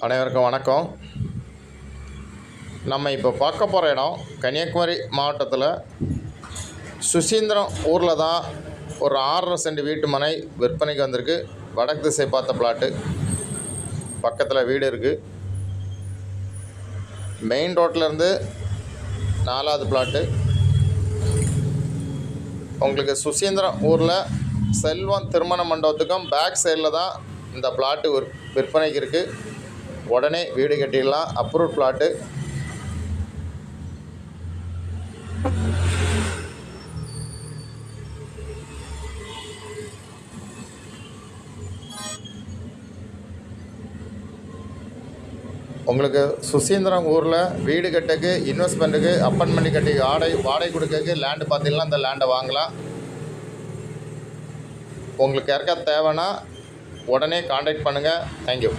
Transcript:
அனைவருக்கும் வணக்கம். நம்ம இப்போ பார்க்க போகிற இடம் கன்னியாகுமரி மாவட்டத்தில் சுசீந்திரம் ஊரில் தான் ஒரு 6.5 சென்ட் வீட்டு மனை விற்பனைக்கு வந்திருக்கு. வடக்கு திசை பார்த்த பிளாட்டு, பக்கத்தில் வீடு இருக்குது. மெயின் ரோட்டிலேருந்து 4வது பிளாட்டு. உங்களுக்கு சுசீந்திரம் ஊரில் செல்வம் திருமண மண்டபத்துக்கும் பேக் சைடில் தான் இந்த பிளாட்டு விற்பனைக்கு இருக்குது. உடனே வீடு கட்டிடலாம். Approve plot. உங்களுக்கு சுசீந்திரம் ஊரில் வீடு கட்டுக்கு, இன்வெஸ்ட்மெண்ட்டுக்கு, அப்பார்ட்மெண்ட் கட்டி வாடகை கொடுக்கறதுக்கு லேண்டு பார்த்தீங்கன்னா இந்த லேண்டை வாங்கலாம். உங்களுக்கு யாருக்கா தேவைன்னா உடனே கான்டாக்ட் பண்ணுங்கள். தேங்க்யூ.